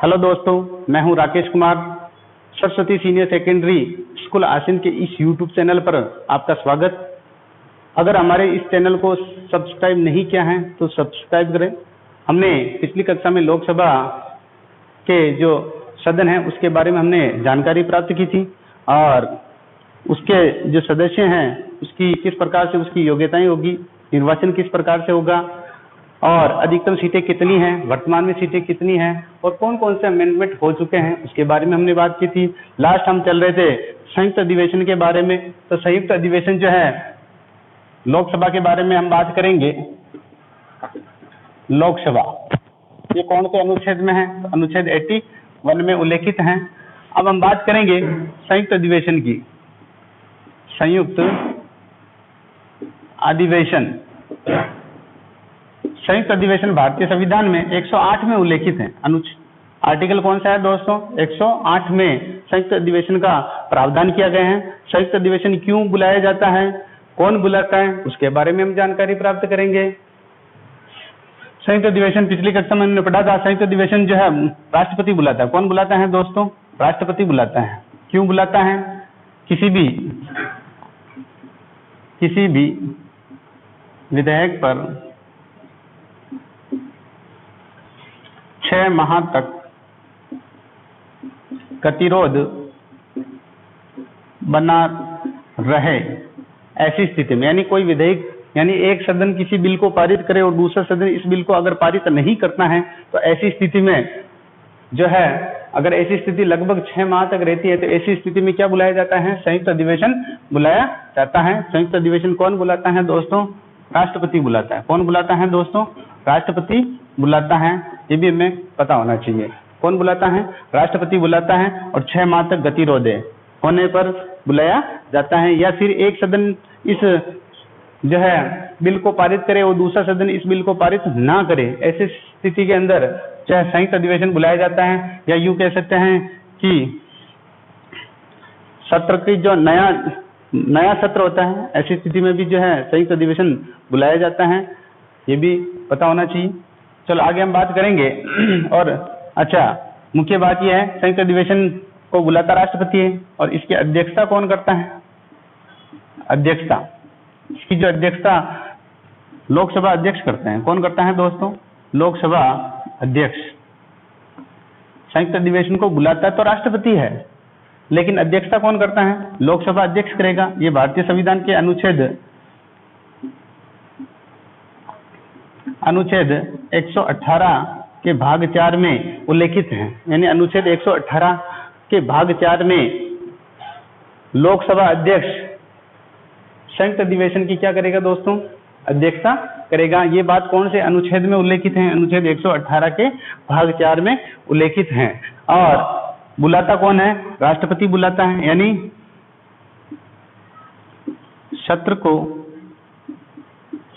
Hello दोस्तों, मैं हूं Rakesh Kumar. Saraswati senior secondary school Asin के इस यूट्यूब चैनल पर आपका स्वागत। अगर हमारे इस चैनल को सब्सक्राइब नहीं किया है तो सब्सक्राइब करें। हमने पिछली कक्षा में लोकसभा के जो सदन है उसके बारे में हमने जानकारी प्राप्त की थी और उसके जो सदस्य हैं उसकी किस प्रकार से उसकी योग्यताएं होगी, निर्वाचन किस प्रकार से होगा और अधिकतम सीटें कितनी हैं, वर्तमान में सीटें कितनी हैं और कौन कौन से अमेंडमेंट हो चुके हैं उसके बारे में हमने बात की थी। लास्ट हम चल रहे थे संयुक्त अधिवेशन के बारे में। तो संयुक्त अधिवेशन जो है लोकसभा के बारे में हम बात करेंगे। लोकसभा ये कौन से अनुच्छेद में है? तो अनुच्छेद 81 में उल्लेखित हैं। अब हम बात करेंगे संयुक्त अधिवेशन की। संयुक्त अधिवेशन संयुक्त अधिवेशन भारतीय संविधान में 108 में उल्लेखित है। आर्टिकल कौन सा है दोस्तों? 108 में संयुक्त अधिवेशन का प्रावधान किया गया है। संयुक्त अधिवेशन क्यों बुलाया जाता है, कौन बुलाता है, उसके बारे में हम जानकारी प्राप्त करेंगे। संयुक्त अधिवेशन पिछली कक्षा में हमने पढ़ा था। संयुक्त अधिवेशन जो है राष्ट्रपति बुलाता है। कौन बुलाता है दोस्तों? राष्ट्रपति बुलाता है। क्यों बुलाता है? किसी भी विधेयक पर 6 माह तक गतिरोध बना रहे ऐसी स्थिति में, यानी कोई विधेयक, यानी एक सदन किसी बिल को पारित करे और दूसरा सदन इस बिल को अगर पारित नहीं करना है तो ऐसी स्थिति में जो है, अगर ऐसी स्थिति लगभग 6 माह तक रहती है तो ऐसी स्थिति में क्या बुलाया जाता है? संयुक्त अधिवेशन बुलाया जाता है। संयुक्त अधिवेशन कौन बुलाता है दोस्तों? राष्ट्रपति बुलाता है। कौन बुलाता है दोस्तों? राष्ट्रपति बुलाता है। ये भी हमें पता होना चाहिए। कौन बुलाता है? राष्ट्रपति बुलाता है और 6 माह तक गतिरोध होने पर बुलाया जाता है। या फिर एक सदन इस जो है बिल को पारित करे और दूसरा सदन इस बिल को पारित ना करे, ऐसी स्थिति के अंदर चाहे संयुक्त अधिवेशन बुलाया जाता है। या यूं कह सकते हैं कि सत्र की जो नया सत्र होता है, ऐसी स्थिति में भी जो है संयुक्त अधिवेशन बुलाया जाता है। ये भी पता होना चाहिए। चलो आगे हम बात करेंगे। और अच्छा, मुख्य बात यह है संयुक्त अधिवेशन को बुलाता राष्ट्रपति है और इसकी अध्यक्षता कौन करता है? अध्यक्षता, इसकी जो अध्यक्षता लोकसभा अध्यक्ष करते हैं। कौन करता है दोस्तों? लोकसभा अध्यक्ष। संयुक्त अधिवेशन को बुलाता तो राष्ट्रपति है, लेकिन अध्यक्षता कौन करता है? लोकसभा अध्यक्ष करेगा। ये भारतीय संविधान के अनुच्छेद 118 के भाग 4 में उल्लेखित है। यानी अनुच्छेद 118 के भाग 4 में लोकसभा अध्यक्ष संयुक्त अधिवेशन की क्या करेगा दोस्तों? अध्यक्षता करेगा। ये बात कौन से अनुच्छेद में उल्लेखित है? अनुच्छेद 118 के भाग 4 में उल्लेखित है। और बुलाता कौन है? राष्ट्रपति बुलाता है। यानी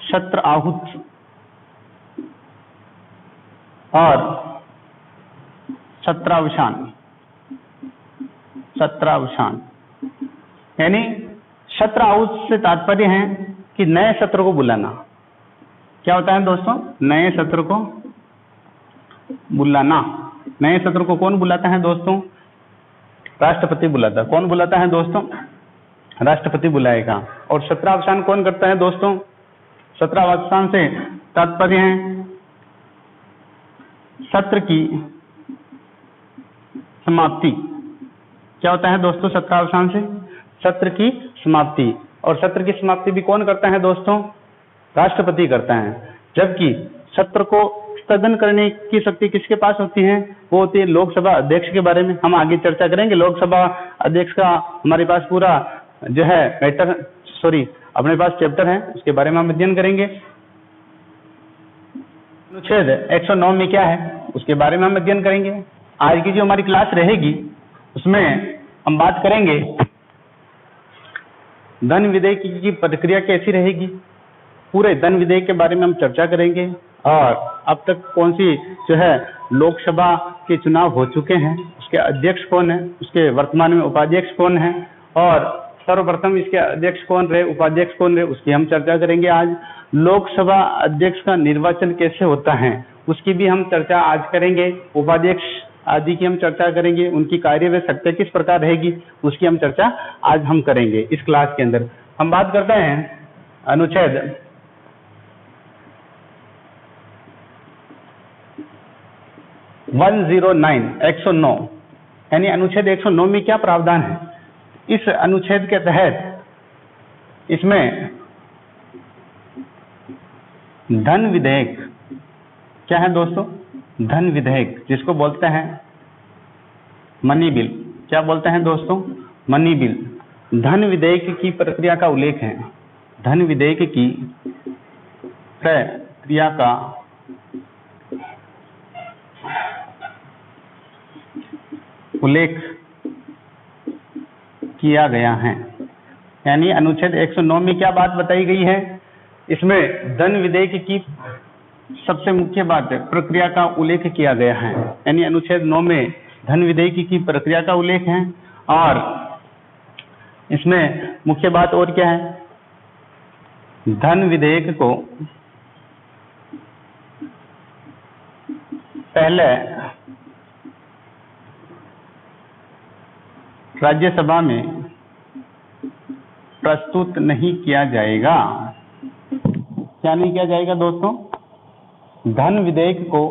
सत्र आहूत और सत्रावसान, यानी सत्र आहूत से तात्पर्य है कि नए सत्र को बुलाना। क्या होता है दोस्तों? नए सत्र को बुलाना। नए सत्र को कौन बुलाता है दोस्तों? राष्ट्रपति बुलाता है। कौन बुलाता है दोस्तों? राष्ट्रपति बुलाएगा। और सत्रावसान कौन करता है दोस्तों? सत्रावसान से तात्पर्य है सत्र की समाप्ति। क्या होता है दोस्तों सत्रावसान से? सत्र की समाप्ति। और सत्र की समाप्ति भी कौन करता है दोस्तों? राष्ट्रपति करता है। जबकि सत्र को स्थगन करने की शक्ति किसके पास होती है? वो होती है लोकसभा अध्यक्ष के बारे में हम आगे चर्चा करेंगे। लोकसभा अध्यक्ष का हमारे पास पूरा जो है अपने पास चैप्टर है, उसके बारे में हम अध्ययन करेंगे। अनुच्छेद 109 में क्या है उसके बारे में हम अध्ययन करेंगे। आज की जो हमारी क्लास रहेगी उसमें हम बात करेंगे धन विधेयक की प्रक्रिया कैसी रहेगी। पूरे धन विधेयक के बारे में हम चर्चा करेंगे और अब तक कौन सी जो है लोकसभा के चुनाव हो चुके हैं, उसके अध्यक्ष कौन है, उसके वर्तमान में उपाध्यक्ष कौन है और सर्वप्रथम इसके अध्यक्ष कौन रहे, उपाध्यक्ष कौन रहे, उसकी हम चर्चा करेंगे आज। लोकसभा अध्यक्ष का निर्वाचन कैसे होता है उसकी भी हम चर्चा आज करेंगे। उपाध्यक्ष आदि की हम चर्चा करेंगे, उनकी कार्यवैशक्त्या किस प्रकार रहेगी उसकी हम चर्चा आज हम करेंगे इस क्लास के अंदर। हम बात करते हैं अनुच्छेद 109 109 यानी अनुच्छेद 109 में क्या प्रावधान है। इस अनुच्छेद के तहत इसमें धन विधेयक क्या है दोस्तों, धन विधेयक जिसको बोलते हैं मनी बिल। क्या बोलते हैं दोस्तों, मनी बिल। धन विधेयक की प्रक्रिया का उल्लेख है, धन विधेयक की प्रक्रिया का उल्लेख किया गया है। यानी अनुच्छेद 109 में क्या बात बताई गई है, इसमें धन विधेयक की सबसे मुख्य बात है प्रक्रिया का उल्लेख किया गया है। यानी अनुच्छेद 9 में धन विधेयक की प्रक्रिया का उल्लेख है और इसमें मुख्य बात और क्या है, धन विधेयक को पहले राज्यसभा में प्रस्तुत नहीं किया जाएगा। क्या नहीं किया जाएगा दोस्तों, धन विधेयक को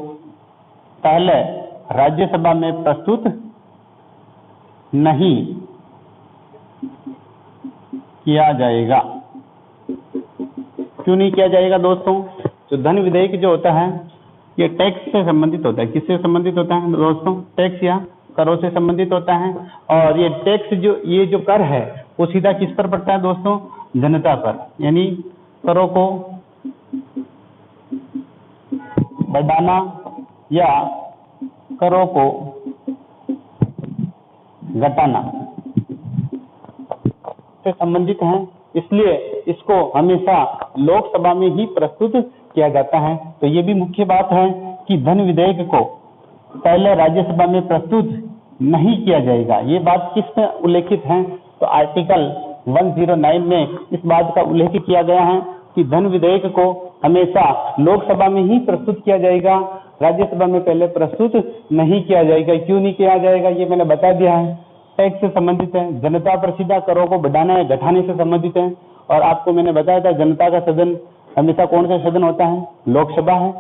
पहले राज्यसभा में प्रस्तुत नहीं किया जाएगा। क्यों नहीं किया जाएगा दोस्तों, जो धन विधेयक जो होता है ये टैक्स से संबंधित होता है। किससे संबंधित होता है दोस्तों, टैक्स या करों से संबंधित होता है। और ये टैक्स ये जो कर है वो सीधा किस पर पड़ता है दोस्तों, जनता पर। यानी करों को बढ़ाना या करों को घटाना से संबंधित है, इसलिए इसको हमेशा लोकसभा में ही प्रस्तुत किया जाता है। तो ये भी मुख्य बात है कि धन विधेयक को पहले राज्यसभा में प्रस्तुत नहीं किया जाएगा। ये बात किस में उल्लेखित है, तो आर्टिकल 109 में इस बात का उल्लेख किया गया है कि धन विधेयक को हमेशा लोकसभा में ही प्रस्तुत किया जाएगा, राज्यसभा में पहले प्रस्तुत नहीं किया जाएगा। क्यों नहीं किया जाएगा ये मैंने बता दिया है, टैक्स से संबंधित है, जनता पर सीधा करों को बढ़ाना या घटाने से संबंधित है। और आपको मैंने बताया था जनता का सदन हमेशा कौन सा सदन होता है, लोकसभा है,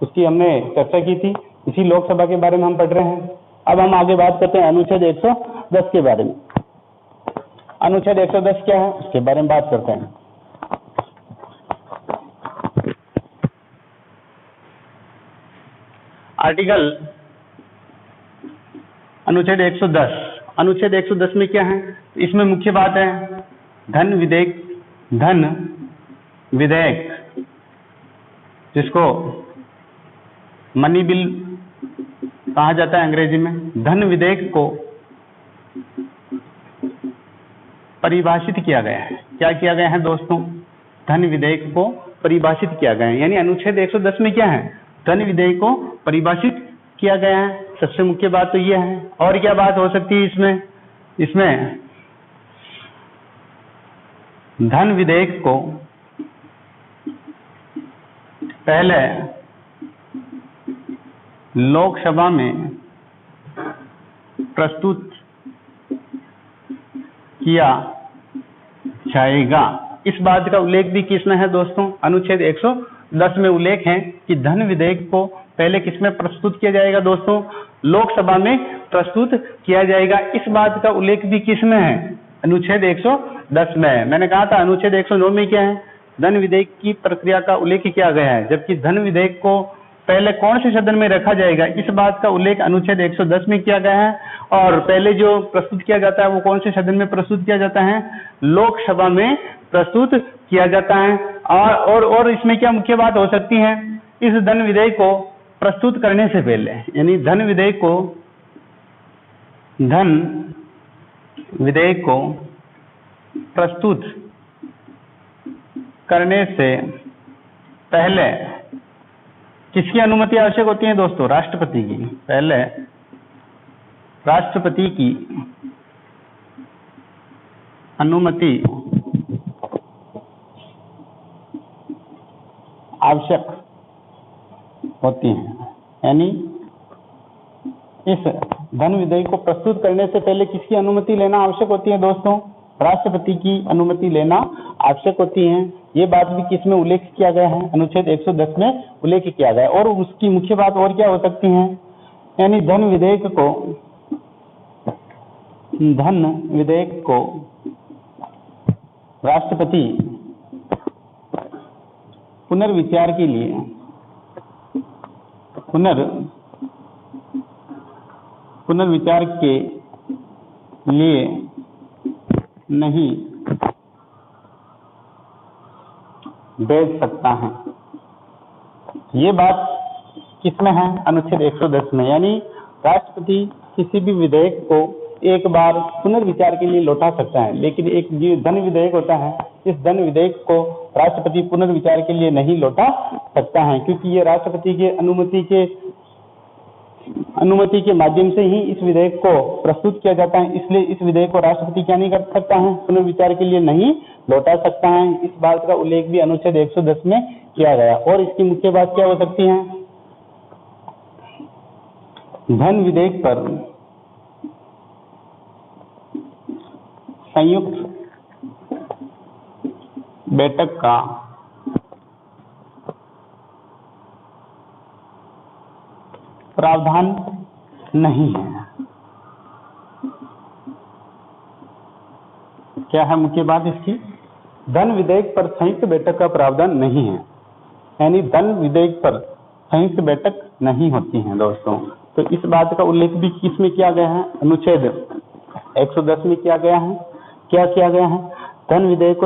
उसकी हमने चर्चा की थी। इसी लोकसभा के बारे में हम पढ़ रहे हैं। अब हम आगे बात करते हैं अनुच्छेद 110 के बारे में। अनुच्छेद 110 क्या है उसके बारे में बात करते हैं। आर्टिकल अनुच्छेद 110, अनुच्छेद 110 में क्या है, इसमें मुख्य बात है धन विधेयक जिसको मनी बिल कहा जाता है अंग्रेजी में। धन विधेयक को परिभाषित किया गया है। क्या किया गया है दोस्तों, धन विधेयक को परिभाषित किया गया है। यानी अनुच्छेद 110 में क्या है, धन विधेयक को परिभाषित किया गया है। सबसे मुख्य बात तो यह है। और क्या बात हो सकती है इसमें धन विधेयक को पहले लोकसभा में प्रस्तुत किया जाएगा। इस बात का उल्लेख भी किसमें है दोस्तों, अनुच्छेद 110 में उल्लेख है कि धन विधेयक को पहले किसमें प्रस्तुत किया जाएगा दोस्तों, लोकसभा में प्रस्तुत किया जाएगा। इस बात का उल्लेख भी किसमें है, अनुच्छेद 110 में है। मैंने कहा था अनुच्छेद 109 में क्या है, धन विधेयक की प्रक्रिया का उल्लेख किया गया है, जबकि धन विधेयक को पहले कौन से सदन में रखा जाएगा इस बात का उल्लेख अनुच्छेद 110 में किया गया है। और पहले जो प्रस्तुत किया जाता है वो कौन से सदन में प्रस्तुत किया जाता है, लोकसभा में प्रस्तुत किया जाता है। और इसमें क्या मुख्य बात हो सकती है, इस धन विधेयक को प्रस्तुत करने से पहले, यानी धन विधेयक को प्रस्तुत करने से पहले किसकी अनुमति आवश्यक होती है दोस्तों, राष्ट्रपति की। पहले राष्ट्रपति की अनुमति आवश्यक होती है। यानी इस धन विधेयक को प्रस्तुत करने से पहले किसकी अनुमति लेना आवश्यक होती है दोस्तों? राष्ट्रपति की अनुमति लेना आवश्यक होती है। ये बात भी किस में उल्लेख किया गया है? अनुच्छेद 110 में उल्लेख किया गया है। और उसकी मुख्य बात और क्या हो सकती है? यानी धन विधेयक को राष्ट्रपति पुनर्विचार के लिए नहीं भेज सकता है। ये बात किसमें है? अनुच्छेद 110 में। यानी राष्ट्रपति किसी भी विधेयक को एक बार पुनर्विचार के लिए लौटा सकता है, लेकिन एक जो धन विधेयक होता है, इस धन विधेयक को राष्ट्रपति पुनर्विचार के लिए नहीं लौटा सकता है, क्योंकि ये राष्ट्रपति के अनुमति के माध्यम से ही इस विधेयक को प्रस्तुत किया जाता है। इसलिए इस विधेयक को राष्ट्रपति क्या नहीं कर सकता है? पुनर्विचार के लिए नहीं लौटा सकता है। इस बात का उल्लेख भी अनुच्छेद 110 में किया गया। और इसकी मुख्य बात क्या हो सकती है? धन विधेयक पर संयुक्त बैठक का प्रावधान नहीं है। क्या है मुख्य बात इसकी? धन विधेयक पर संयुक्त बैठक का प्रावधान नहीं है। यानी धन विधेयक पर संयुक्त बैठक नहीं होती है दोस्तों। तो इस बात का उल्लेख भी किसमें किया गया है? अनुच्छेद 110 में किया गया है। क्या किया गया है? धन विधेयक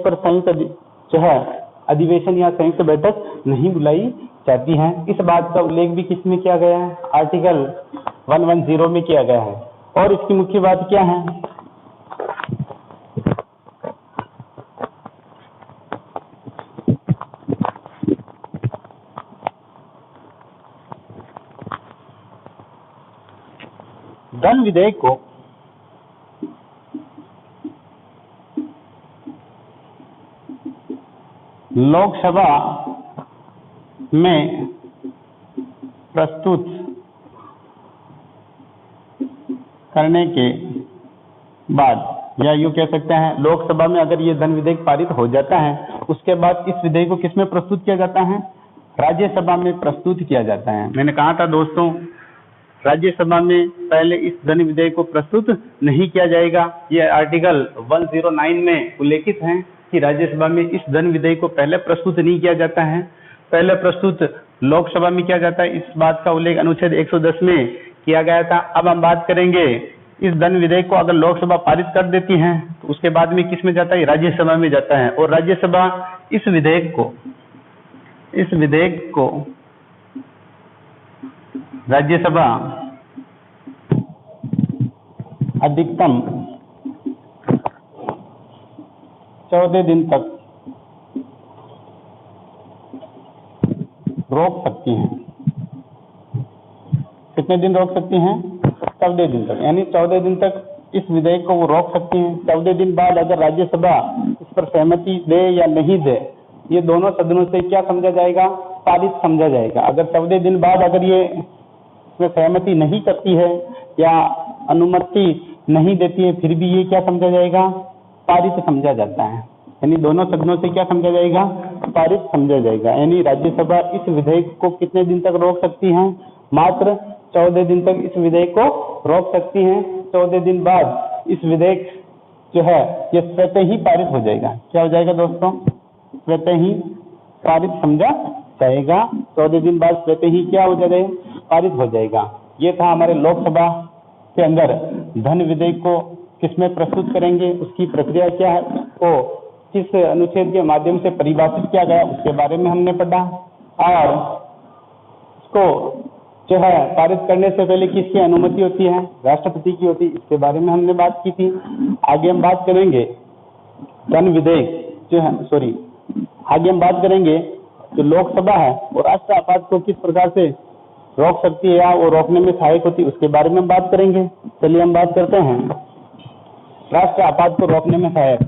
पर संयुक्त जो है अधिवेशन या संयुक्त बैठक नहीं बुलाई जाती है। इस बात का उल्लेख भी किसमें किया गया है? आर्टिकल 110 में किया गया है। और इसकी मुख्य बात क्या है? धन विधेयक को लोकसभा में प्रस्तुत करने के बाद, या यूं कह सकते हैं लोकसभा में अगर ये धन विधेयक पारित हो जाता है, उसके बाद इस विधेयक को किसमें प्रस्तुत किया जाता है? राज्यसभा में प्रस्तुत किया जाता है। मैंने कहा था दोस्तों, राज्यसभा में पहले इस धन विधेयक को प्रस्तुत नहीं किया जाएगा। यह आर्टिकल 109 में उल्लेखित है कि राज्यसभा में इस धन विधेयक को पहले प्रस्तुत नहीं किया जाता है, पहले प्रस्तुत लोकसभा में किया जाता है। इस बात का उल्लेख अनुच्छेद 110 में किया गया था। अब हम बात करेंगे, इस धन विधेयक को अगर लोकसभा पारित कर देती है तो उसके बाद में किस में जाता है? राज्यसभा में जाता है। और राज्यसभा इस विधेयक को राज्यसभा अधिकतम 14 दिन तक रोक सकती हैं। कितने दिन रोक सकती हैं? 14 दिन तक। यानी 14 दिन तक इस विधेयक को वो रोक सकती हैं। 14 दिन बाद अगर राज्यसभा इस पर सहमति दे या नहीं दे, ये दोनों सदनों से क्या समझा जाएगा? पारित समझा जाएगा। अगर 14 दिन बाद अगर ये इसमें सहमति नहीं करती है या अनुमति नहीं देती है, फिर भी ये क्या समझा जाएगा? पारित समझा जाता है। यानी दोनों सदनों से क्या समझा जाएगा? पारित समझा जाएगा। यानी राज्यसभा इस विधेयक को कितने दिन तक रोक सकती है? मात्र 14 दिन तक इस विधेयक को रोक सकती हैं। 14 दिन बाद इस विधेयक जो है ये स्वतः ही पारित हो जाएगा। क्या हो जाएगा दोस्तों? स्वतः ही पारित समझा जाएगा। 14 दिन बाद स्वतः ही क्या हो जाएगा? पारित हो जाएगा। ये था हमारे लोकसभा के अंदर धन विधेयक को किसमें प्रस्तुत करेंगे, उसकी प्रक्रिया क्या है, उसको किस अनुच्छेद के माध्यम से परिभाषित किया गया, उसके बारे में हमने पढ़ा। और उसको जो है पारित करने से पहले किसकी अनुमति होती है? राष्ट्रपति की होती है। इसके बारे में हमने बात की थी। आगे हम बात करेंगे धन विधेयक जो है आगे हम बात करेंगे जो लोकसभा है वो राष्ट्र आपात को किस प्रकार से रोक सकती है या वो रोकने में सहायक होती है, उसके बारे में हम बात करेंगे। चलिए हम बात करते हैं राष्ट्र आपात को रोकने में सहायक।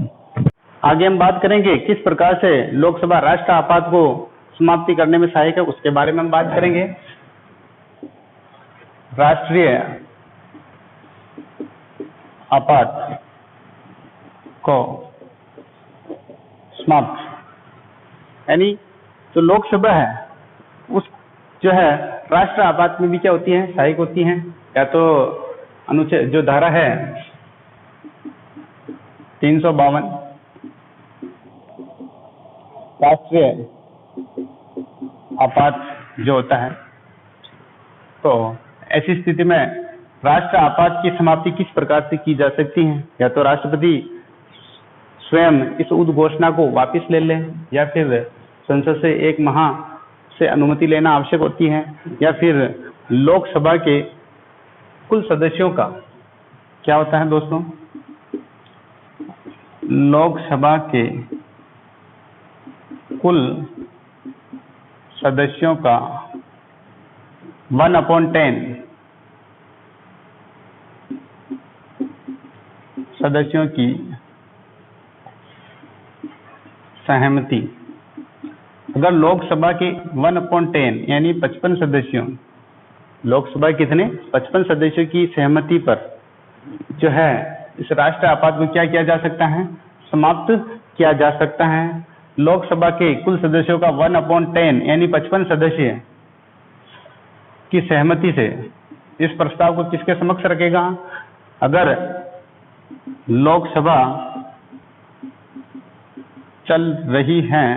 आगे हम बात करेंगे किस प्रकार से लोकसभा राष्ट्र आपात को समाप्ति करने में सहायक है, उसके बारे में हम बात करेंगे। राष्ट्रीय आपात को समाप्त, यानी जो लोकसभा है उस जो है राष्ट्र आपात में भी क्या होती है, सहायक होती हैं। या तो अनुच्छेद जो धारा है 352 राष्ट्रीय आपात जो होता है, तो ऐसी स्थिति में राष्ट्र आपात की समाप्ति किस प्रकार से की जा सकती है। या तो राष्ट्रपति स्वयं इस उद्घोषणा को वापस ले लें, या फिर संसद से 1 माह से अनुमति लेना आवश्यक होती है, या फिर लोकसभा के कुल सदस्यों का क्या होता है दोस्तों, लोकसभा के कुल सदस्यों का 1/10 सदस्यों की सहमति। अगर लोकसभा के 1/10 यानी 55 सदस्यों, लोकसभा कितने 55 सदस्यों की सहमति पर जो है इस राष्ट्र आपात को क्या किया जा सकता है, समाप्त किया जा सकता है। लोकसभा के कुल सदस्यों का 1/10 यानी 55 सदस्य की सहमति से इस प्रस्ताव को किसके समक्ष रखेगा। अगर लोकसभा चल रही है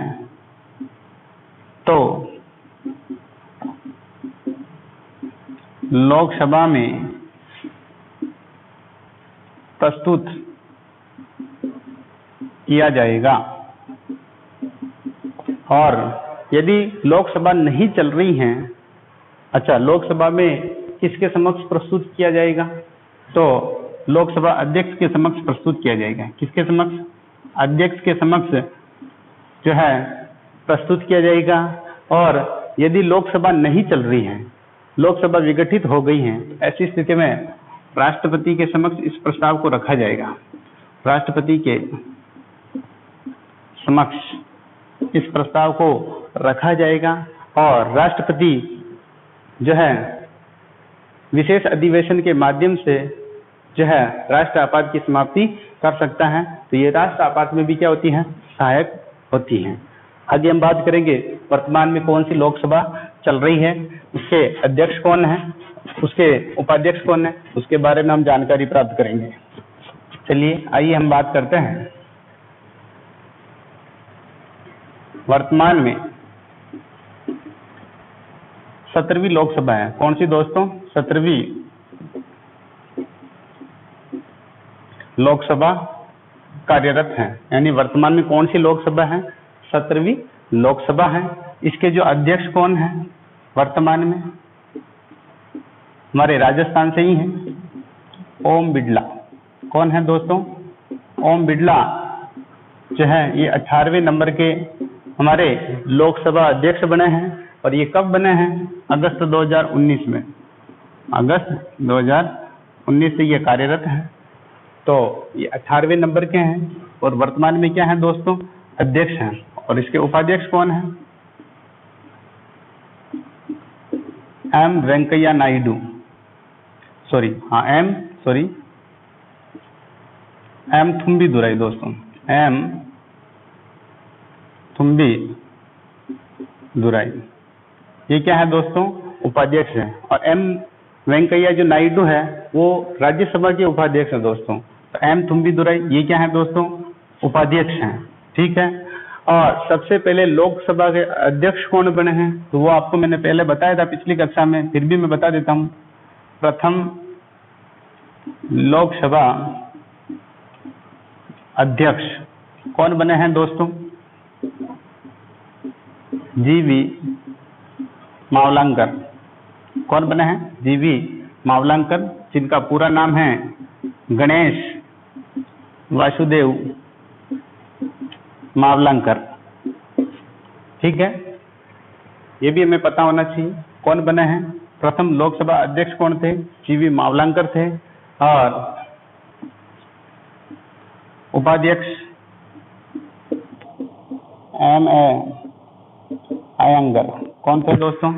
तो लोकसभा में प्रस्तुत किया जाएगा, और यदि लोकसभा नहीं चल रही है, अच्छा लोकसभा में किसके समक्ष प्रस्तुत किया जाएगा, तो लोकसभा अध्यक्ष के समक्ष प्रस्तुत किया जाएगा। किसके समक्ष, अध्यक्ष के समक्ष जो है प्रस्तुत किया जाएगा। और यदि लोकसभा नहीं चल रही है, लोकसभा विघटित हो गई है, ऐसी स्थिति में राष्ट्रपति के समक्ष इस प्रस्ताव को रखा जाएगा। राष्ट्रपति के समक्ष इस प्रस्ताव को रखा जाएगा और राष्ट्रपति जो है विशेष अधिवेशन के माध्यम से जो है राष्ट्र आपात की समाप्ति कर सकता है। तो ये राष्ट्र आपात में भी क्या होती है, सहायक होती हैं। आगे हम बात करेंगे वर्तमान में कौन सी लोकसभा चल रही है, उसके अध्यक्ष कौन है, उसके उपाध्यक्ष कौन है, उसके बारे में हम जानकारी प्राप्त करेंगे। चलिए आइए हम बात करते हैं वर्तमान में 17वीं लोकसभा है। कौन सी दोस्तों, 17वीं लोकसभा कार्यरत है। यानी वर्तमान में कौन सी लोकसभा है, 17वीं लोकसभा है। इसके जो अध्यक्ष कौन है वर्तमान में, हमारे राजस्थान से ही हैं, ओम बिड़ला। कौन है दोस्तों, ओम बिड़ला जो है ये 18वें नंबर के हमारे लोकसभा अध्यक्ष बने हैं। और ये कब बने हैं, अगस्त 2019 में, अगस्त 2019 से ये कार्यरत है। तो ये 18वें नंबर के हैं और वर्तमान में क्या है दोस्तों, अध्यक्ष हैं। और इसके उपाध्यक्ष कौन है, एम वेंकैया नायडू, एम थुम्बी दुराई दोस्तों, एम थुम्बी दुराई, ये क्या है दोस्तों, उपाध्यक्ष है। और एम वेंकैया जो नायडू है वो राज्यसभा के उपाध्यक्ष हैं दोस्तों। तो एम थुम्बी दुराई ये क्या है दोस्तों, उपाध्यक्ष हैं। ठीक है। और सबसे पहले लोकसभा के अध्यक्ष कौन बने हैं, तो वो आपको मैंने पहले बताया था पिछली कक्षा में, फिर भी मैं बता देता हूँ। प्रथम लोकसभा अध्यक्ष कौन बने हैं दोस्तों, जीवी मावलंकर। कौन बने हैं, जीवी मावलंकर, जिनका पूरा नाम है गणेश वासुदेव मावलंकर। ठीक है, ये भी हमें पता होना चाहिए कौन बने हैं। प्रथम लोकसभा अध्यक्ष कौन थे, जीवी मावलंकर थे। और उपाध्यक्ष एम ए अयंगर। कौन थे दोस्तों,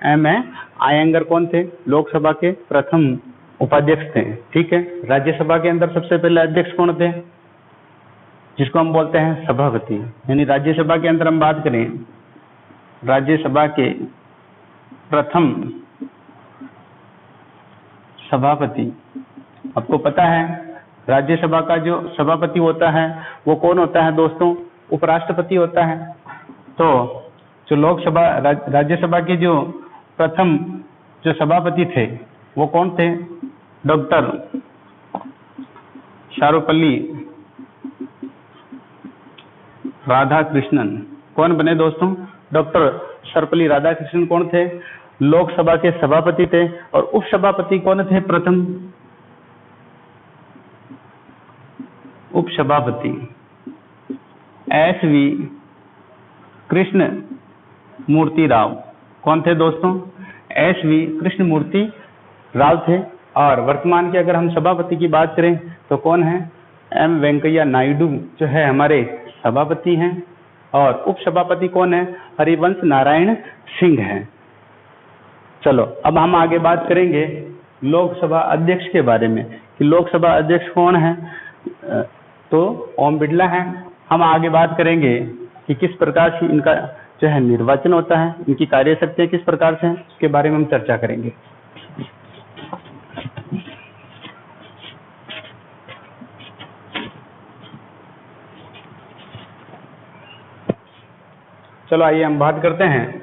एम ए आयंगर कौन थे? लोकसभा के प्रथम उपाध्यक्ष थे। ठीक है। राज्यसभा के अंदर सबसे पहले अध्यक्ष कौन थे? जिसको हम बोलते हैं सभापति। यानी राज्यसभा के अंदर हम बात करें, राज्यसभा के प्रथम सभापति, आपको पता है राज्यसभा का जो सभापति होता है वो कौन होता है दोस्तों? उपराष्ट्रपति होता है। तो जो लोकसभा राज्यसभा के जो प्रथम जो सभापति थे वो कौन थे? डॉक्टर सर्वपल्ली राधाकृष्णन। कौन बने दोस्तों? डॉक्टर सर्वपल्ली राधाकृष्णन कौन थे? लोकसभा के सभापति थे। और उपसभापति कौन थे? प्रथम उपसभापति SV कृष्ण मूर्ति राव। कौन थे दोस्तों? SV कृष्ण मूर्ति राव थे। और वर्तमान के अगर हम सभापति की बात करें तो कौन है? M वेंकैया नायडू जो है हमारे सभापति हैं। और उपसभापति कौन है? हरिवंश नारायण सिंह है। चलो अब हम आगे बात करेंगे लोकसभा अध्यक्ष के बारे में कि लोकसभा अध्यक्ष कौन है। तो ओम बिड़ला है। हम आगे बात करेंगे कि किस प्रकार से इनका जो है निर्वाचन होता है, इनकी कार्यशक्तियां किस प्रकार से हैं, उसके बारे में हम चर्चा करेंगे। चलो आइए हम बात करते हैं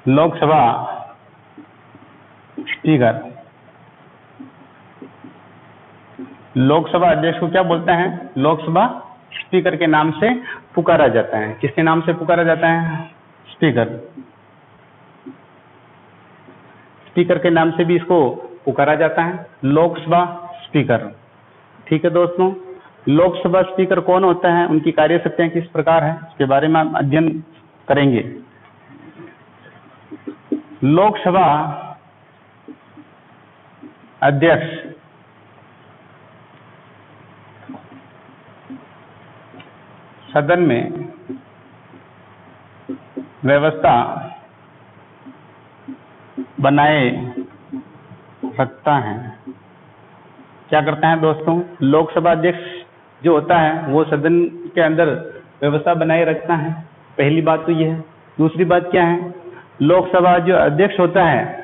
लोकसभा स्पीकर। लोकसभा अध्यक्ष को क्या बोलते हैं? लोकसभा स्पीकर के नाम से पुकारा जाता है। किसके नाम से पुकारा जाता है? स्पीकर। स्पीकर के नाम से भी इसको पुकारा जाता है, लोकसभा स्पीकर। ठीक है दोस्तों। लोकसभा स्पीकर कौन होता है, उनकी कार्यशक्तियां किस प्रकार है, इसके बारे में हम अध्ययन करेंगे। लोकसभा अध्यक्ष सदन में व्यवस्था बनाए रखता है। क्या करता है दोस्तों? लोकसभा अध्यक्ष जो होता है वो सदन के अंदर व्यवस्था बनाए रखता है। पहली बात तो ये है। दूसरी बात क्या है? लोकसभा जो अध्यक्ष होता है,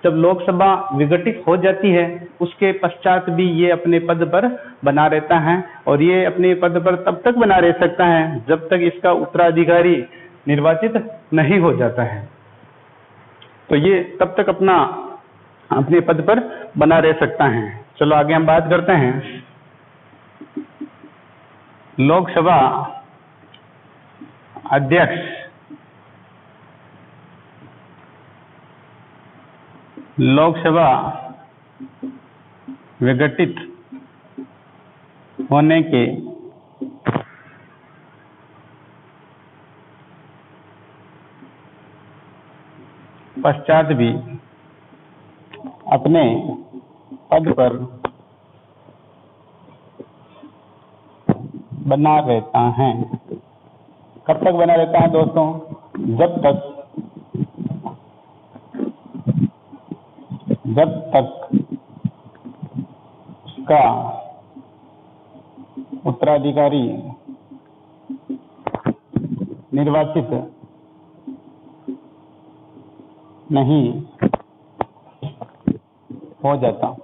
जब लोकसभा विघटित हो जाती है उसके पश्चात भी ये अपने पद पर बना रहता है। और ये अपने पद पर तब तक बना रह सकता है जब तक इसका उत्तराधिकारी निर्वाचित नहीं हो जाता है। तो ये तब तक अपने पद पर बना रह सकता है। चलो आगे हम बात करते हैं लोकसभा अध्यक्ष लोकसभा विघटित होने के पश्चात भी अपने पद पर बना रहता है। कब तक बना रहता है दोस्तों? जब तक उसका उत्तराधिकारी निर्वाचित नहीं हो जाता।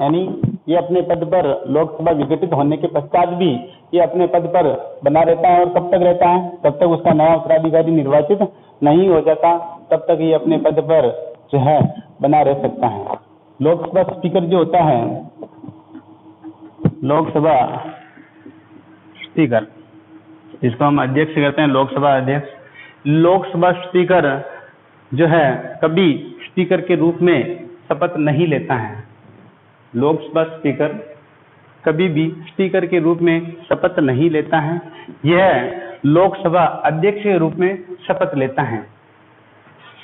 यानी ये अपने पद पर लोकसभा विघटित होने के पश्चात भी ये अपने पद पर बना रहता है। और कब तक रहता है? तब तक उसका नया उत्तराधिकारी निर्वाचित नहीं हो जाता, तब तक ये अपने पद पर जो है बना रह सकता है। लोकसभा स्पीकर जो होता है, लोकसभा स्पीकर, जिसको हम अध्यक्ष कहते हैं, लोकसभा अध्यक्ष। लोकसभा स्पीकर जो है कभी स्पीकर के रूप में शपथ नहीं लेता है। लोकसभा स्पीकर कभी भी स्पीकर के रूप में शपथ नहीं लेता है। यह लोकसभा अध्यक्ष के रूप में शपथ लेता है।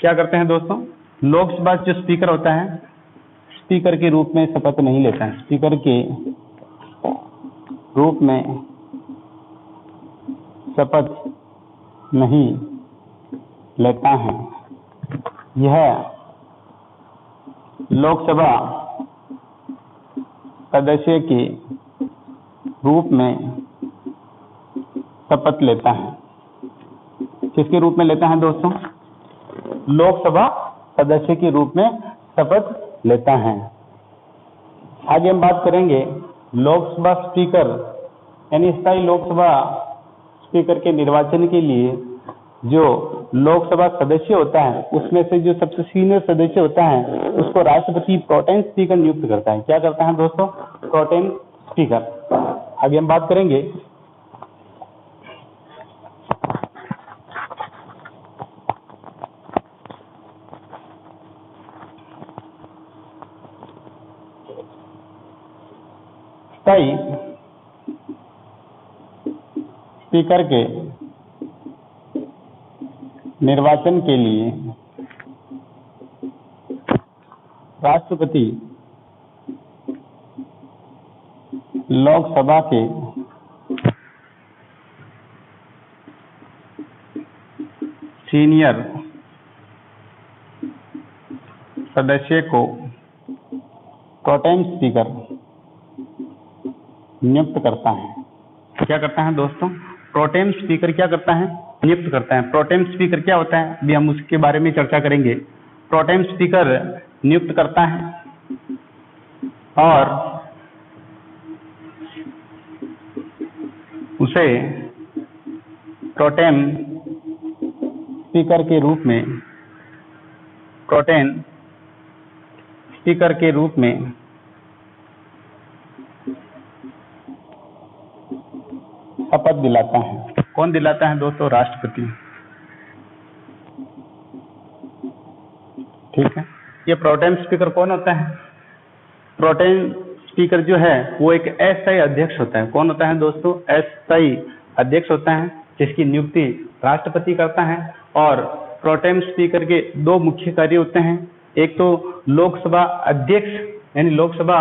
क्या करते हैं दोस्तों? लोकसभा जो स्पीकर होता है स्पीकर के रूप में शपथ नहीं लेता है। स्पीकर के रूप में शपथ नहीं लेता है। यह लोकसभा सदस्य के रूप में शपथ लेता है। किसके रूप में लेता है दोस्तों? लोकसभा सदस्य के रूप में शपथ लेता है। आगे हम बात करेंगे लोकसभा स्पीकर यानी स्थायी लोकसभा स्पीकर के निर्वाचन के लिए जो लोकसभा सदस्य होता है उसमें से जो सबसे सीनियर सदस्य होता है उसको राष्ट्रपति प्रोटेम स्पीकर नियुक्त करता है। क्या करता है दोस्तों? Pro tem speaker. आगे हम बात करेंगे स्थायी स्पीकर के निर्वाचन के लिए राष्ट्रपति लोकसभा के सीनियर सदस्य को प्रोटेम स्पीकर नियुक्त करता है। क्या करता है दोस्तों? प्रोटेम स्पीकर क्या करता है? नियुक्त करता है। प्रोटेम स्पीकर क्या होता है? अभी हम उसके बारे में चर्चा करेंगे। प्रोटेम स्पीकर नियुक्त करता है और उसे प्रोटेम स्पीकर के रूप में शपथ दिलाता है। कौन दिलाता है दोस्तों? राष्ट्रपति। ठीक है। ये प्रोटेम स्पीकर कौन होता है? प्रोटेम स्पीकर जो है वो एक अस्थायी अध्यक्ष होता है। कौन होता है दोस्तों? अस्थायी अध्यक्ष होता है जिसकी नियुक्ति राष्ट्रपति करता है। और प्रोटेम स्पीकर के दो मुख्य कार्य होते हैं। एक तो लोकसभा अध्यक्ष यानी लोकसभा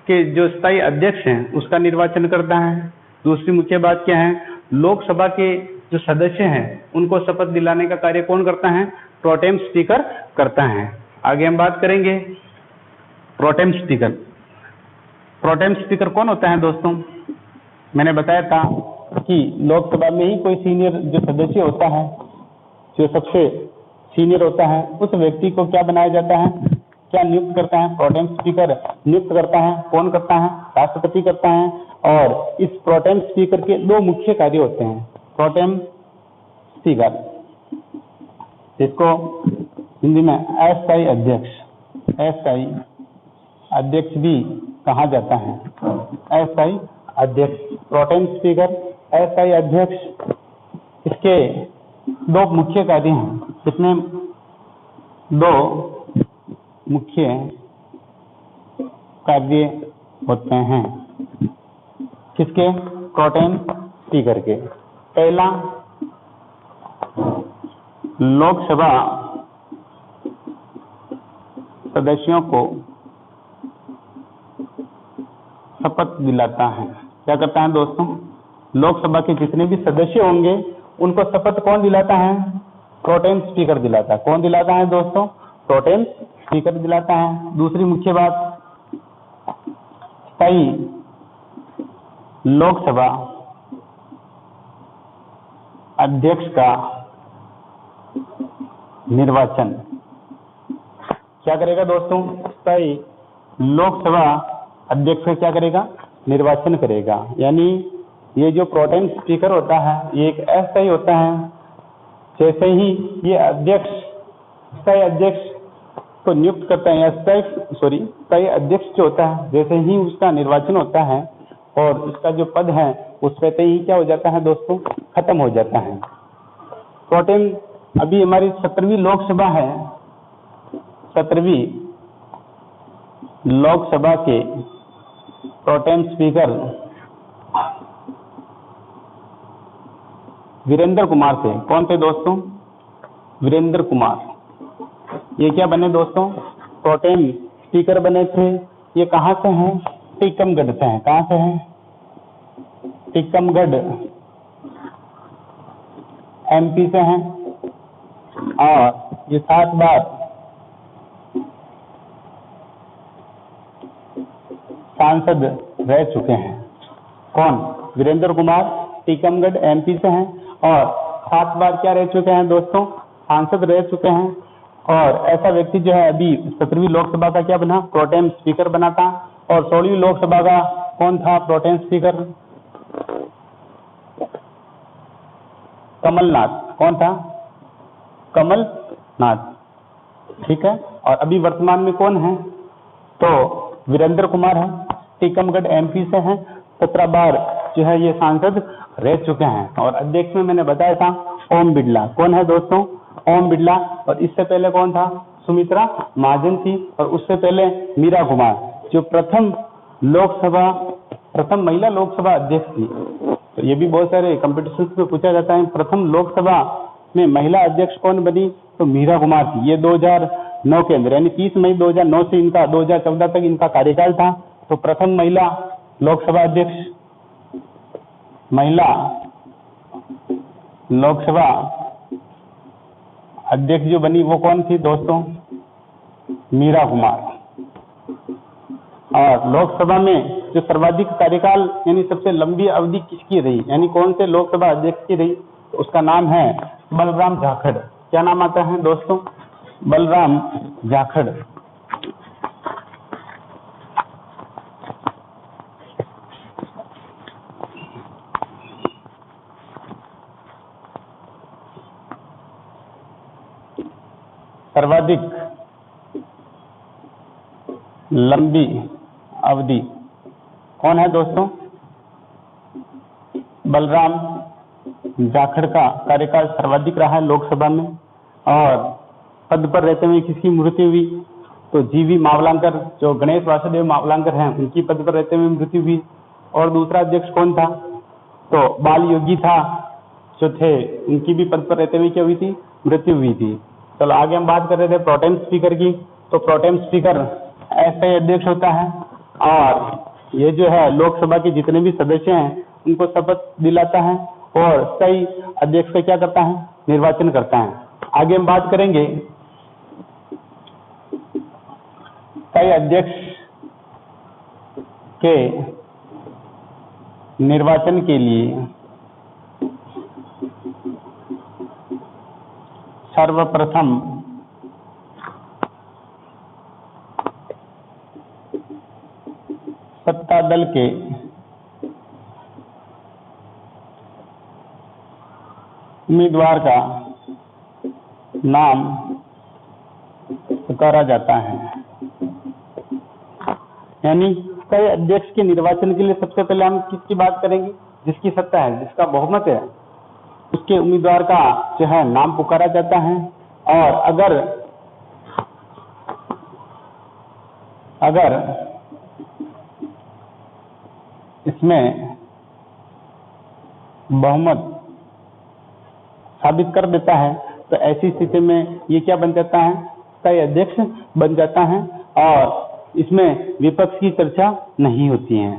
के जो स्थायी अध्यक्ष हैं उसका निर्वाचन करता है। दूसरी मुख्य बात क्या है? लोकसभा के जो सदस्य हैं उनको शपथ दिलाने का कार्य कौन करता है? प्रोटेम स्पीकर करता है। आगे हम बात करेंगे प्रोटेम स्पीकर। प्रोटेम स्पीकर कौन होता है दोस्तों? मैंने बताया था कि लोकसभा में ही कोई सीनियर जो सदस्य होता है, जो सबसे सीनियर होता है, उस व्यक्ति को क्या बनाया जाता है? क्या नियुक्त करता है? प्रोटेम स्पीकर नियुक्त करता है। कौन करता है? राष्ट्रपति करता है। और इस प्रोटेम स्पीकर के दो मुख्य कार्य होते हैं। प्रोटेम स्पीकर, जिसको हिंदी में अस्थायी अध्यक्ष भी कहा जाता है। अस्थायी अध्यक्ष, प्रोटेम स्पीकर, अस्थायी अध्यक्ष, इसके दो मुख्य कार्य हैं। कितने? दो मुख्य कार्य होते हैं। किसके? प्रोटेम स्पीकर के। पहला, लोकसभा सदस्यों को शपथ दिलाता है। क्या करता है दोस्तों? लोकसभा के जितने भी सदस्य होंगे उनको शपथ कौन दिलाता है? प्रोटेम स्पीकर दिलाता है। कौन दिलाता है दोस्तों? प्रोटेम स्पीकर दिलाता है। दूसरी मुख्य बात, स्थायी लोकसभा अध्यक्ष का निर्वाचन क्या करेगा दोस्तों? स्थायी लोकसभा अध्यक्ष का क्या करेगा? निर्वाचन करेगा। यानी ये जो प्रोटेम स्पीकर होता है ये एक अस्थायी होता है। जैसे ही ये अध्यक्ष स्थायी अध्यक्ष को नियुक्त करता है, स्थायी अध्यक्ष जो होता है, जैसे ही उसका निर्वाचन होता है और उसका जो पद है उस पे ही क्या हो जाता है दोस्तों? खत्म हो जाता है। प्रोटेम, अभी हमारी 17वीं लोकसभा है। 17वीं लोकसभा के प्रोटेम स्पीकर वीरेंद्र कुमार थे। कौन थे दोस्तों? वीरेंद्र कुमार। ये क्या बने दोस्तों? प्रोटेम स्पीकर बने थे। ये कहाँ से हैं? टीकमगढ़ से हैं। कहाँ से हैं? टीकमगढ़, एमपी से हैं। और ये 7 बार सांसद रह चुके हैं। कौन? वीरेंद्र कुमार टीकमगढ़ एमपी से हैं और 7 बार क्या रह चुके हैं दोस्तों? सांसद रह चुके हैं। और ऐसा व्यक्ति जो है अभी 17वीं लोकसभा का क्या बना? प्रोटेम स्पीकर बना था। और 16वीं लोकसभा का कौन था प्रोटेम स्पीकर? कमलनाथ। कौन था? कमलनाथ। ठीक है। और अभी वर्तमान में कौन है? तो वीरेंद्र कुमार है, टीकमगढ़ एमपी से हैं, 17 बार जो है ये सांसद रह चुके हैं। और अध्यक्ष में मैंने बताया था ओम बिड़ला। कौन है दोस्तों? ओम बिड़ला। और इससे पहले कौन था? सुमित्रा महाजन थी। और उससे पहले मीरा कुमार जो प्रथम महिला लोकसभा अध्यक्ष थी। तो ये भी बहुत सारे कॉम्पिटिशन्स में पूछा जाता है, प्रथम लोकसभा में महिला अध्यक्ष कौन बनी? तो मीरा कुमार थी। ये 2009 के अंदर, यानी 30 मई 2009 से इनका 2014 तक इनका कार्यकाल था। तो प्रथम महिला लोकसभा अध्यक्ष, महिला लोकसभा अध्यक्ष जो बनी वो कौन थी दोस्तों? मीरा कुमार। और लोकसभा में जो सर्वाधिक कार्यकाल यानी सबसे लंबी अवधि किसकी रही, यानी कौन से लोकसभा अध्यक्ष की रही? तो उसका नाम है बलराम जाखड़। क्या नाम आता है दोस्तों? बलराम जाखड़। सर्वाधिक लंबी अवधि कौन है दोस्तों? बलराम जाखड़ का कार्यकाल सर्वाधिक रहा है लोकसभा में। और पद पर रहते हुए किसकी मृत्यु हुई? तो जीवी मावलांकर, जो गणेश वासुदेव मावलांकर हैं, उनकी पद पर रहते हुए मृत्यु हुई। और दूसरा अध्यक्ष कौन था? तो बाल योगी था जो थे, उनकी भी पद पर रहते हुए क्या हुई थी? मृत्यु हुई थी। चलो आगे हम बात कर रहे थे प्रोटेम स्पीकर की। तो प्रोटेम स्पीकर ऐसा अध्यक्ष होता है और ये जो है लोकसभा के जितने भी सदस्य हैं उनको शपथ दिलाता है और सही अध्यक्ष का क्या करता है? निर्वाचन करता है। आगे हम बात करेंगे सही अध्यक्ष के निर्वाचन के लिए सर्वप्रथम सत्ता दल के उम्मीदवार का नाम पुकारा जाता है। यानी कई अध्यक्ष के निर्वाचन के लिए सबसे पहले हम किसकी बात करेंगे? जिसकी सत्ता है, जिसका बहुमत है, उसके उम्मीदवार का जो है नाम पुकारा जाता है। और अगर इसमें बहुमत साबित कर देता है तो ऐसी स्थिति में ये क्या बन जाता है? स्थायी अध्यक्ष बन जाता है और इसमें विपक्ष की चर्चा नहीं होती है।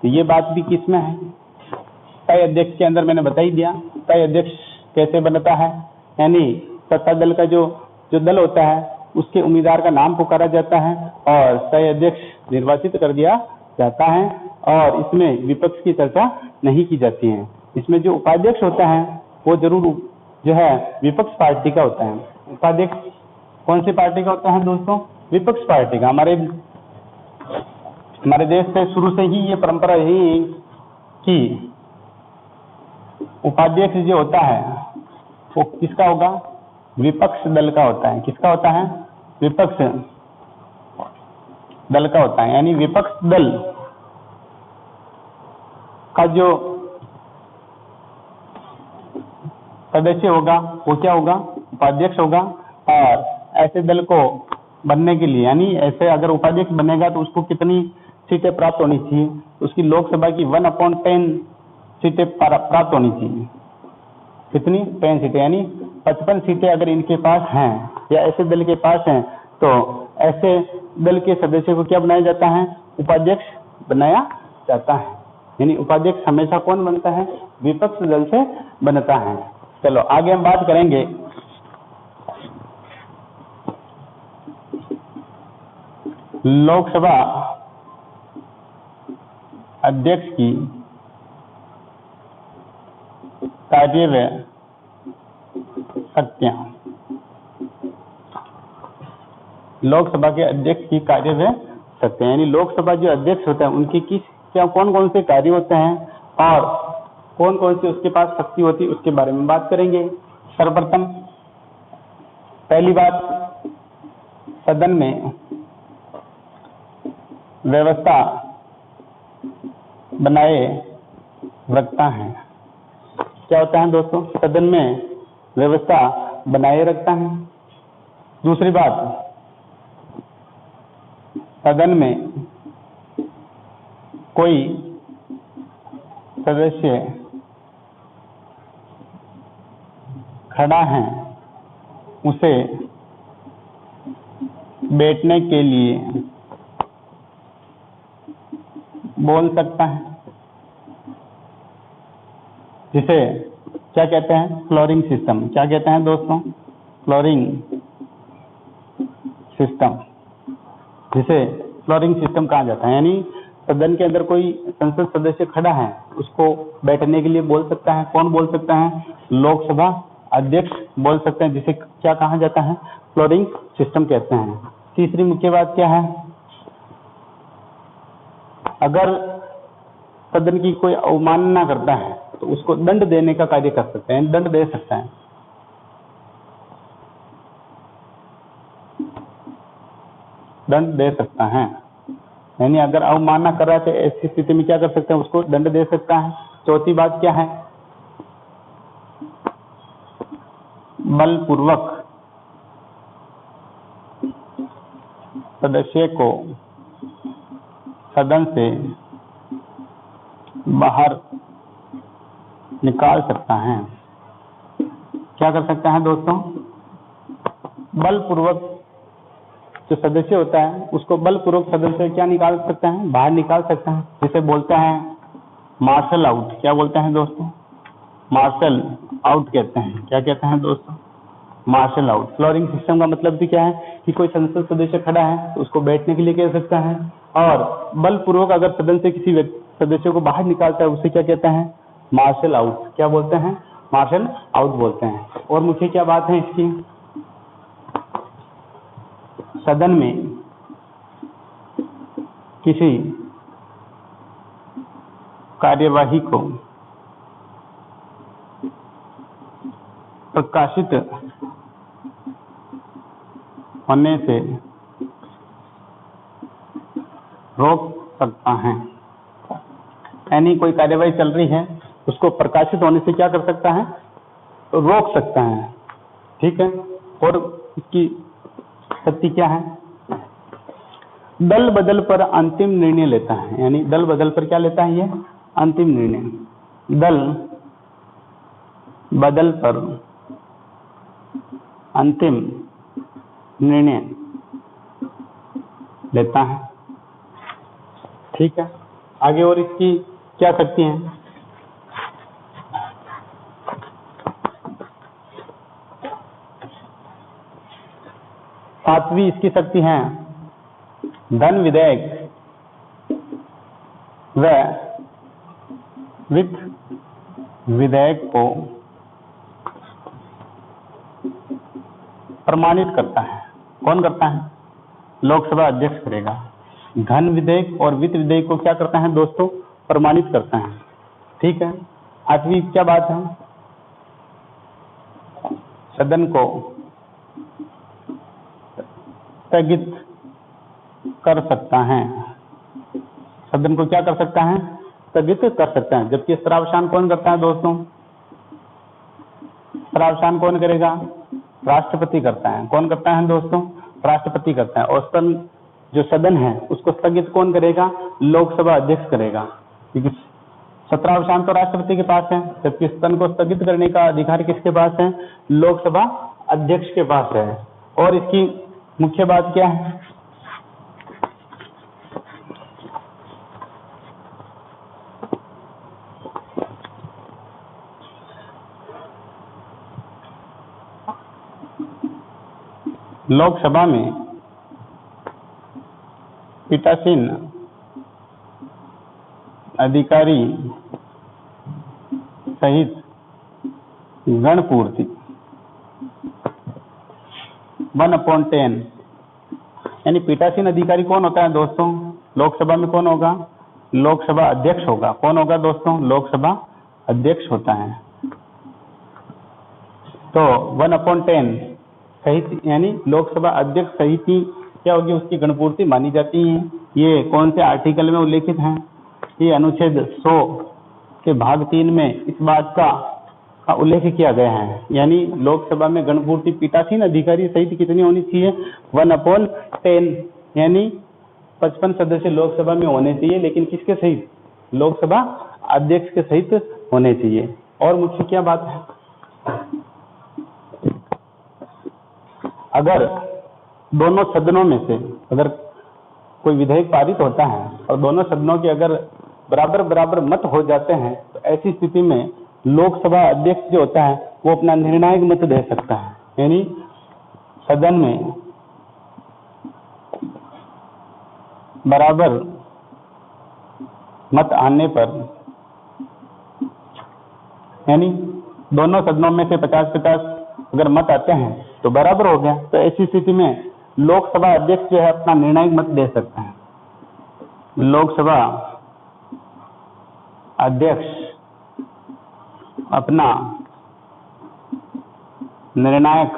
तो ये बात भी किसमें है? स्थायी अध्यक्ष के अंदर मैंने बता ही दिया। स्थायी अध्यक्ष कैसे बनता है? यानी सत्ता दल का जो दल होता है उसके उम्मीदवार का नाम पुकारा जाता है और स्थायी अध्यक्ष निर्वाचित कर दिया जाता है और इसमें विपक्ष की चर्चा नहीं की जाती है। इसमें जो उपाध्यक्ष होता है वो जरूर जो है विपक्ष पार्टी का होता है। उपाध्यक्ष कौन सी पार्टी का होता है दोस्तों? विपक्ष पार्टी का। हमारे देश से शुरू से ही ये परंपरा यही कि उपाध्यक्ष जो होता है वो किसका होगा? विपक्ष दल का होता है। किसका होता है? विपक्ष दल का होता है। यानी विपक्ष दल का जो सदस्य होगा वो क्या होगा? उपाध्यक्ष होगा। और ऐसे दल को बनने के लिए, यानी ऐसे अगर उपाध्यक्ष बनेगा तो उसको कितनी सीटें प्राप्त होनी चाहिए? उसकी लोकसभा की 1/10 सीटें प्राप्त होनी चाहिए। कितनी? 10 सीटें, यानी 55 सीटें अगर इनके पास हैं या ऐसे दल के पास हैं तो ऐसे दल के सदस्य को क्या बनाया जाता है? उपाध्यक्ष बनाया जाता है। यानी उपाध्यक्ष हमेशा कौन बनता है? विपक्ष दल से बनता है। चलो आगे हम बात करेंगे लोकसभा अध्यक्ष की कार्यशक्तियां, लोकसभा के अध्यक्ष की कार्यशक्तियां, यानी लोकसभा जो अध्यक्ष होते हैं उनकी क्या कौन कौन से कार्य होते हैं और कौन कौन सी उसके पास शक्ति होती है उसके बारे में बात करेंगे। सर्वप्रथम पहली बात, सदन में व्यवस्था बनाए रखता है। क्या होता है दोस्तों? सदन में व्यवस्था बनाए रखता है। दूसरी बात, सदन में कोई सदस्य खड़ा है उसे बैठने के लिए बोल सकता है, जिसे क्या कहते हैं? Flooring system. क्या कहते हैं दोस्तों? फ्लोरिंग सिस्टम, जिसे फ्लोरिंग सिस्टम कहा जाता है। यानी सदन के अंदर कोई संसद सदस्य खड़ा है उसको बैठने के लिए बोल सकता है। कौन बोल सकता है? लोकसभा अध्यक्ष बोल सकते हैं, जिसे क्या कहा जाता है? फ्लोरिंग सिस्टम कहते हैं। तीसरी मुख्य बात क्या है? अगर सदन की कोई अवमानना करता है तो उसको दंड देने का कार्य कर सकते हैं, दंड दे सकता है। दंड दे सकता है, यानी अगर अवमानना कर रहा है तो ऐसी स्थिति में क्या कर सकते हैं? उसको दंड दे सकता है। चौथी बात क्या है? बलपूर्वक सदस्य को सदन से बाहर निकाल सकता है। क्या कर सकता है दोस्तों? बलपूर्वक जो सदस्य होता है उसको बलपूर्वक सदन से क्या निकाल सकता है? बाहर निकाल सकता है, जिसे बोलते हैं मार्शल आउट। क्या बोलते हैं दोस्तों? मार्शल आउट कहते हैं। क्या कहते हैं दोस्तों? Martial out. फ्लोरिंग सिस्टम का मतलब भी क्या है कि कोई संसद सदस्य खड़ा है तो उसको बैठने के लिए कह सकता है, और बलपूर्वक अगर सदन से किसी सदस्य को बाहर निकालता है उसे क्या कहते हैं? Marshal out. क्या बोलते हैं? मार्शल आउट बोलते हैं। और मुझे क्या बात है इसकी? सदन में किसी कार्यवाही को प्रकाशित होने से रोक सकता है। यानी कोई कार्यवाही चल रही है उसको प्रकाशित होने से क्या कर सकता है? तो रोक सकता है। ठीक है। और इसकी शक्ति क्या है? दल बदल पर अंतिम निर्णय लेता है। यानी दल बदल पर क्या लेता है? ये अंतिम निर्णय। दल बदल पर अंतिम निर्णय लेता है। ठीक है। आगे और इसकी क्या शक्ति है? सातवीं इसकी शक्ति है धन विधेयक व वित्त विधेयक को प्रमाणित करता है। कौन करता है? लोकसभा अध्यक्ष करेगा। धन विधेयक और वित्त विधेयक को क्या करता है दोस्तों? प्रमाणित करता है। ठीक है। आठवीं क्या बात है? सदन को स्थगित कर सकता है। सदन को क्या कर सकता है? स्थगित कर सकता है। जबकि स्तरावसान कौन करता है दोस्तों? स्तरावसान कौन करेगा? राष्ट्रपति करता है। कौन करता है दोस्तों? राष्ट्रपति करता है। और जो सदन है उसको स्थगित कौन करेगा? लोकसभा अध्यक्ष करेगा, क्योंकि सत्रावसान तो राष्ट्रपति के पास है, जबकि सदन को स्थगित करने का अधिकार किसके पास है? लोकसभा अध्यक्ष के पास है। और इसकी मुख्य बात क्या है? लोकसभा में पीठासीन अधिकारी सहित गणपूर्ति 1/10, यानी पीठासीन अधिकारी कौन होता है दोस्तों? लोकसभा में कौन होगा? लोकसभा अध्यक्ष होगा। कौन होगा दोस्तों? लोकसभा अध्यक्ष होता है। तो 1/10 सहित यानी लोकसभा अध्यक्ष सहित ही क्या होगी? उसकी गणपूर्ति मानी जाती है। ये कौन से आर्टिकल में उल्लेखित है? ये अनुच्छेद 100 के भाग 3 में इस बात का उल्लेख किया गया है। यानी लोकसभा में गणपूर्ति पीठासीन अधिकारी सहित कितनी होनी चाहिए? 1/10, यानी 55 सदस्य लोकसभा में होने चाहिए, लेकिन किसके सहित? लोकसभा अध्यक्ष के सहित होने चाहिए। और मुख्य क्या बात है? अगर दोनों सदनों में से अगर कोई विधेयक पारित होता है और दोनों सदनों के अगर बराबर बराबर मत हो जाते हैं, तो ऐसी स्थिति में लोकसभा अध्यक्ष जो होता है वो अपना निर्णायक मत दे सकता है। यानी सदन में बराबर मत आने पर, यानी दोनों सदनों में से 50-50 अगर मत आते हैं तो बराबर हो गया। तो ऐसी स्थिति में लोकसभा अध्यक्ष जो है अपना निर्णायक मत दे सकता है। लोकसभा अध्यक्ष अपना निर्णायक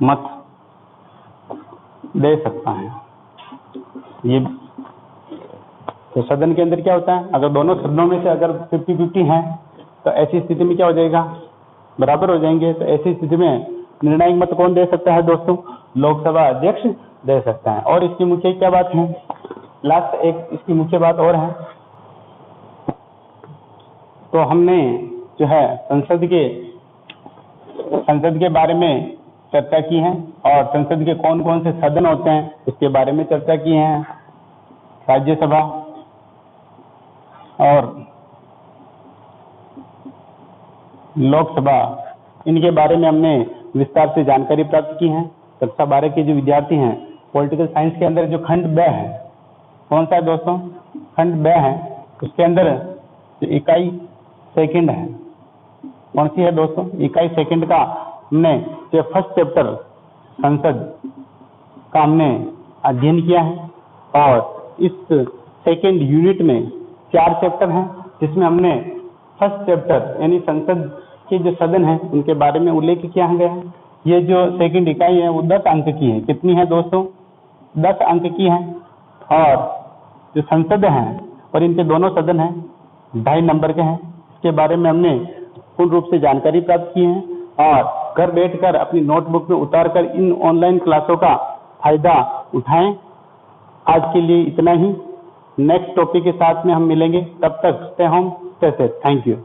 मत दे सकता है। ये तो सदन के अंदर क्या होता है? अगर दोनों सदनों में से अगर 50-50 है तो ऐसी स्थिति में क्या हो जाएगा? बराबर हो जाएंगे। तो ऐसी स्थिति में निर्णायक मत कौन दे सकता है दोस्तों? लोकसभा अध्यक्ष दे सकता है। और इसकी मुख्य क्या बात है? लास्ट एक इसकी मुख्य बात और है। तो हमने जो है संसद के बारे में चर्चा की है और संसद के कौन कौन से सदन होते हैं इसके बारे में चर्चा की है। राज्यसभा और लोकसभा, इनके बारे में हमने विस्तार से जानकारी प्राप्त की है। कक्षा 12 के जो विद्यार्थी हैं, पॉलिटिकल साइंस के अंदर जो खंड ब है, कौन सा है दोस्तों? खंड ब है। उसके अंदर जो इकाई सेकंड है, कौन सी है दोस्तों? इकाई सेकंड का हमने जो फर्स्ट चैप्टर संसद का हमने अध्ययन किया है। और इस सेकंड यूनिट में 4 चैप्टर हैं, जिसमें हमने फर्स्ट चैप्टर यानी संसद के जो सदन हैं उनके बारे में उल्लेख किया गया है। ये जो सेकंड इकाई है वो 10 अंक की है। कितनी है दोस्तों? 10 अंक की है। और जो संसद है और इनके दोनों सदन हैं 2.5 नंबर के हैं। इसके बारे में हमने पूर्ण रूप से जानकारी प्राप्त की है और घर बैठकर अपनी नोटबुक में उतारकर इन ऑनलाइन क्लासों का फायदा उठाएं। आज के लिए इतना ही। नेक्स्ट टॉपिक के साथ में हम मिलेंगे। तब तक stay home, stay safe. Thank you.